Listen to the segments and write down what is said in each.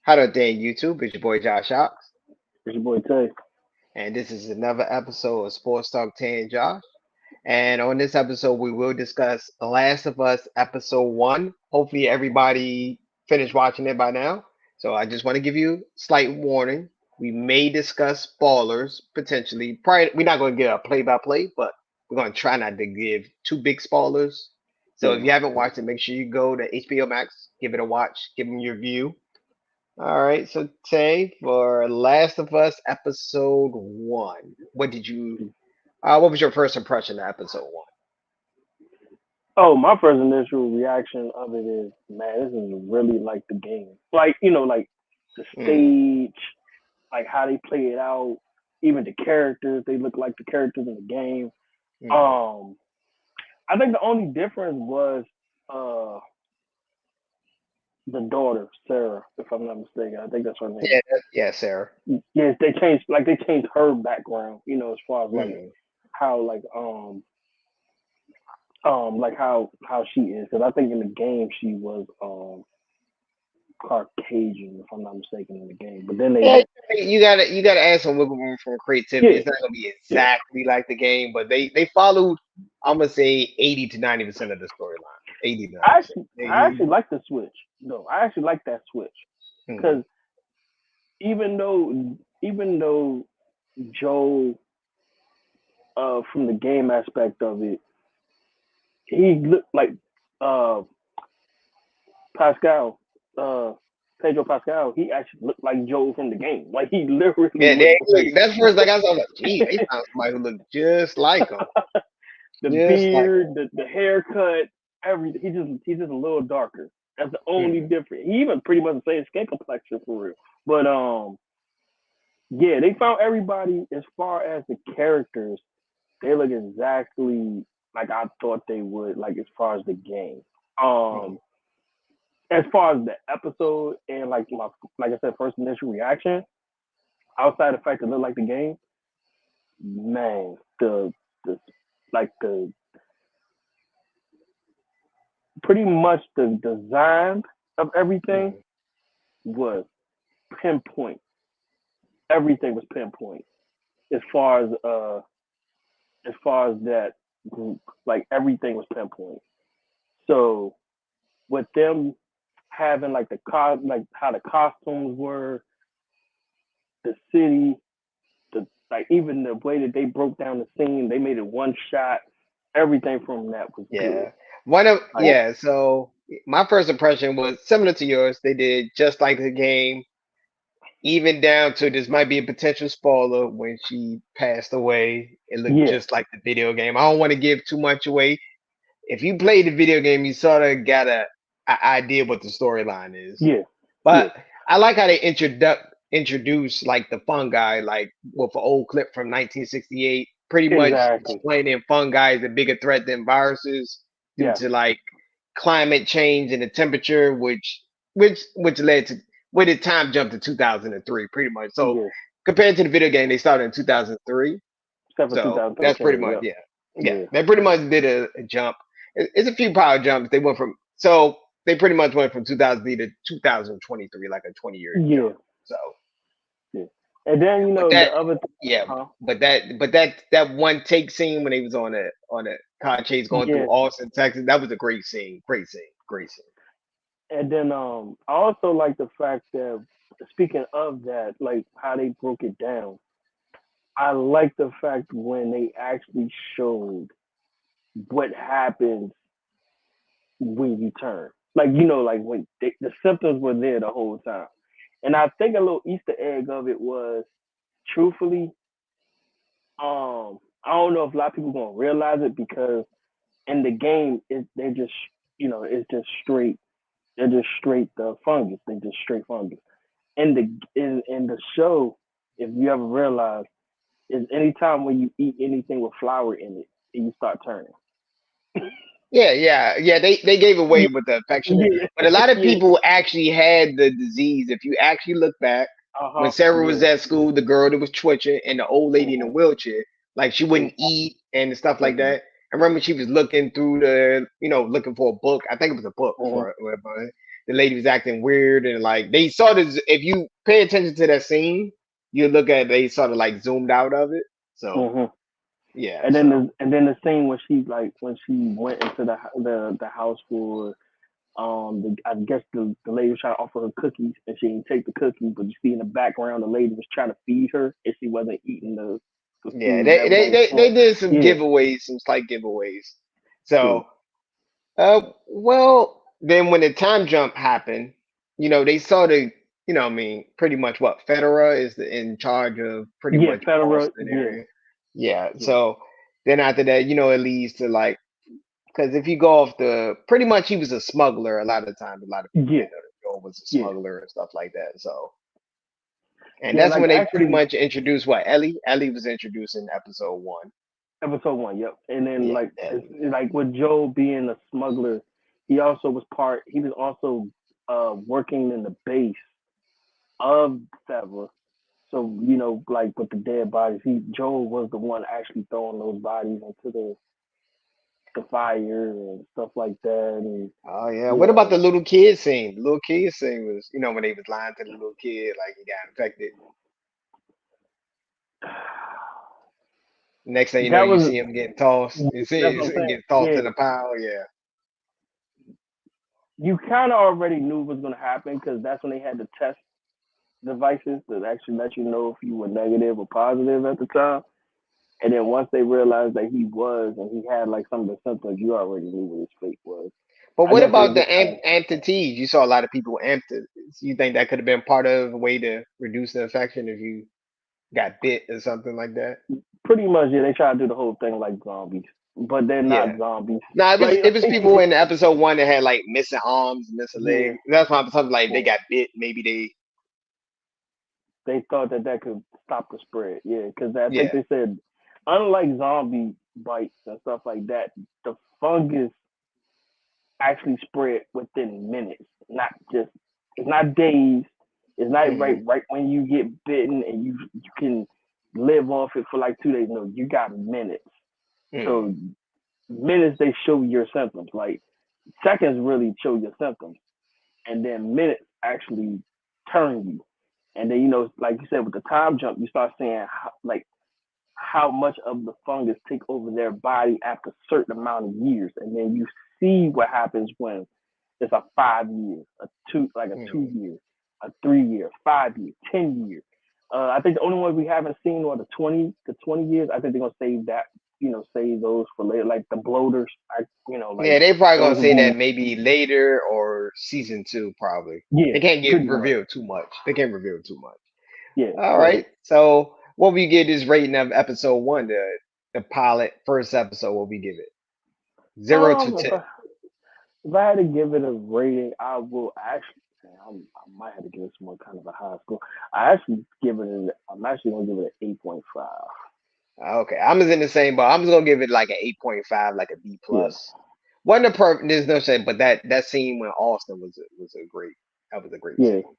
Hello there, YouTube. It's your boy Josh Ox, It's your boy Tay. and this is another episode of Sports Talk Tay and Josh. And on this episode, we will discuss The Last of Us Episode 1. Hopefully, everybody finished watching it by now. So, I just want to give you slight warning. We may discuss spoilers potentially. Probably, we're not going to get a play by play, but we're going to try not to give too big spoilers. So, if Yeah. you haven't watched it, make sure you go to HBO Max, give it a watch, give them your view. All right, so Tay, for Last of Us episode one, what was your first impression of episode one? Oh, my first initial reaction of it is, man, this is really like the game. Like the Mm, stage, like how they play it out, even the characters, they look like the characters in the game. mm. Um, I think the only difference was uh the daughter, Sarah, if I'm not mistaken. I think that's her name. Yeah, yeah, Sarah. Yes, they changed her background, as far as Mm. how like how she is, because I think in the game she was Caucasian, if I'm not mistaken, in the game. But then Yeah, you gotta add some wiggle room for creativity. yeah, It's not gonna be yeah. exactly like the game, but they followed. I'm gonna say 80 to 90% of the storyline. 80 to 90 I percent. actually, I They, actually like the switch. No, I actually like that switch mm, because even though Joe, from the game aspect of it, he looked like uh Pascal, uh Pedro Pascal. He actually looked like Joe from the game. Like he literally yeah, looked look, like that's the first thing I saw. I was like, gee, they found somebody who looked just like him, the just like beard, the haircut, everything. He's just a little darker. That's the him. only Mm, difference. He even pretty much the same skin complexion for real. But yeah, they found everybody as far as the characters. They look exactly like I thought they would. Like as far as the game. mm. Um, as far as the episode and like I said, first initial reaction, outside the fact that it looked like the game, man, the like the pretty much the design of everything Mm. was pinpoint. Everything was pinpoint as far as that group. Like everything was pinpoint. So with them having like like how the costumes were, the city, the like even the way that they broke down the scene, they made it one shot. Everything from that was good. Yeah. Like So my first impression was similar to yours. They did just like the game, even down to this might be a potential spoiler when she passed away. It looked yeah, just like the video game. I don't want to give too much away. If you played the video game, you sort of got a idea what the storyline is. yeah, yeah, But I like how they introduce like the fungi, like with an old clip from 1968, pretty much exactly. explaining fungi is a bigger threat than viruses due Yeah, to like climate change and the temperature, which led to where the time jumped to 2003, pretty much. So yeah. compared to the video game, they started in 2003. Except for So that's pretty 2013. much Yep. yeah, yeah. Yeah. They pretty much did a jump. It's a few power jumps. They went from so they pretty much went from 2000 to 2023, like a 20-year jump. Yeah. So, Yeah. And then but the that other, yeah, huh? but that one take scene when he was on a car chase going through Yeah. Austin, Texas, that was a great scene. Great scene. Great scene. And then I also like the fact that, speaking of that, like how they broke it down. I like the fact when they actually showed what happens when you turn. Like like when the symptoms were there the whole time. And I think a little Easter egg of it was, truthfully, I don't know if a lot of people gonna realize it, because in the game, they're just, it's just straight. They're just straight fungus. They just straight fungus. In the show, if you ever realize, is anytime when you eat anything with flour in it, and you start turning. Yeah. They gave away Yeah, with the infection, yeah, but a lot of yeah. people actually had the disease. If you actually look back, Uh when huh. Sarah was Yeah. at school, the girl that was twitching and the old lady in the Mhm. wheelchair, like she wouldn't Mhm. eat and stuff like Mhm. that. I remember she was looking through looking for a book. I think it was a book Mhm. for the lady was acting weird and like they sort of if you pay attention to that scene, you look at they sort of like zoomed out of it. So hmm yeah, And then so the scene when she like when she went into the house for I guess the lady was trying to offer her cookies and she didn't take the cookies, but you see in the background the lady was trying to feed her and she wasn't eating the yeah, food that was they on. did some Yeah, giveaways, some slight giveaways. yeah, So well, then when the time jump happened, they sort of, I mean, pretty much what Federer is in charge of pretty yeah. much Federer, Boston yeah, area. Yeah. yeah, So then after that, it leads to like, because if you go off pretty much he was a smuggler a lot of times. A lot of people yeah, didn't know that Joel was a yeah, smuggler and stuff like that. So, and yeah. that's Like when they pretty actually, much introduced what Ellie. Ellie was introduced in episode one. episode one, yep. And then Yeah, like it's, Ellie. like with Joe being a smuggler, he also was part. He was also working in the base of Sever. So like with the dead bodies, Joel was the one actually throwing those bodies into the fire and stuff like that. And Oh yeah. What about yeah, the little kid scene? The little kid scene was, when they was lying to the little kid, like he got infected. Next thing you know, that you was see him getting tossed. You that's see what I'm him saying. getting tossed Yeah, in a pile. Yeah. you kind of already knew what was going to happen because that's when they had the test devices that actually let you know if you were negative or positive at the time. And then once they realized that he was and he had like some of the symptoms, you already knew what his fate was. But I what guess it about was the just kind of amputees? You saw a lot of people amped. You think that could have been part of a way to reduce the infection if you got bit or something like that? pretty much, yeah, they try to do the whole thing like zombies, but they're not Yeah. zombies. Now, if it's Like, if it's people in episode one that had like missing arms, missing yeah, legs, that's why I'm something like they yeah, got bit. Maybe they thought that could stop the spread. Yeah, because I think yeah. they said, unlike zombie bites and stuff like that, the fungus actually spread within minutes, not just it's not days. It's not Hmm. right when you get bitten and you can live off it for like 2 days. No, you got minutes. Hmm. So minutes they show your symptoms. Like seconds really show your symptoms, and then minutes actually turn you. And then like you said, with the time jump, you start seeing how much of the fungus take over their body after a certain amount of years, and then you see what happens when it's a 5 year, a two Hmm. year, a 3 year, 5 year, 10 year. I think the only ones we haven't seen are the 20 years. I think they're gonna save that, save those for later, like the bloaters. Like Yeah, they probably gonna those will say be that maybe later or season two, probably. yeah, They can't get pretty much revealed too much. They can't reveal too much. yeah, All yeah. right. So what we get is rating of episode one, the pilot first episode. What we give it? 0 to 10. If I had to give it a rating, I will actually. I might have to give it some more kind of a high score. I'm actually gonna give it an 8.5. Okay, I'm just in the same boat. I'm just gonna give it like an 8.5, like a B Yeah, plus. Wasn't a perfect. There's no shame, but that scene when Austin was a great. That was a great yeah. scene.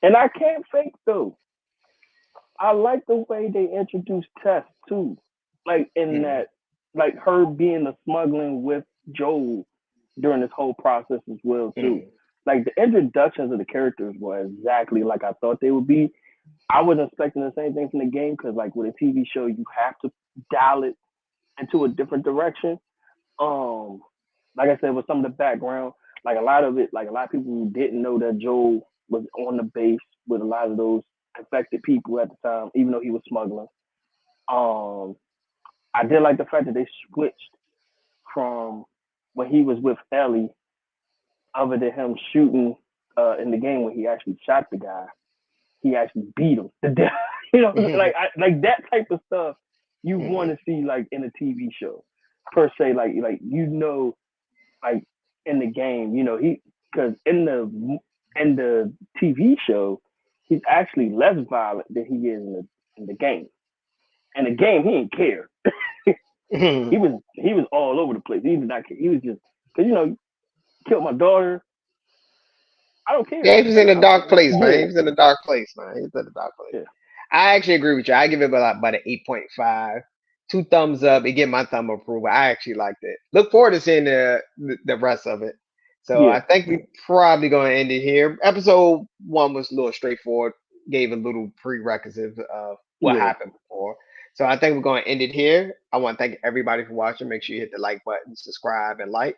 And I can't fake though. I like the way they introduced Tess too. Like in Mm, that, like her being the smuggling with Joel during this whole process as well too. mm, Like the introductions of the characters were exactly like I thought they would be. I was expecting the same thing from the game because like with a TV show, you have to dial it into a different direction. Um, like I said, with some of the background, like a lot of it, like a lot of people didn't know that Joel was on the base with a lot of those infected people at the time, even though he was smuggling. Um, I did like the fact that they switched from when he was with Ellie, other than him shooting in the game when he actually shot the guy, he actually beat him to death. mm, Like that type of stuff you want mm, to see like in a TV show per se. Like like in the game, he because in the TV show, he's actually less violent than he is in the game. In the game, he didn't care. he mm. was he was all over the place. He did not care. He was just because killed my daughter. I don't care. Yeah, he was in a dark place, man. Yeah, He was in a dark place, man. He was in a dark place. yeah, I actually agree with you. I give it about an 8.5. Two thumbs up. It get my thumb approval. I actually liked it. Look forward to seeing the rest of it. So Yeah, I think we probably going to end it here. Episode one was a little straightforward, gave a little prerequisite of what yeah, happened before. So I think we're going to end it here. I want to thank everybody for watching. Make sure you hit the like button, subscribe, and like.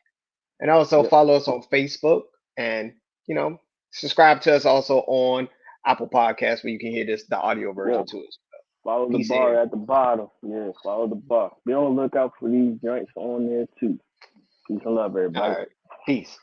And also yep, follow us on Facebook and, you know, subscribe to us also on Apple Podcasts where you can hear the audio version yep. too. As Follow well. the Peace and bar hair. at the bottom. Yeah, follow the bar. Be on the lookout for these joints on there too. Peace and love, All everybody. right. Peace.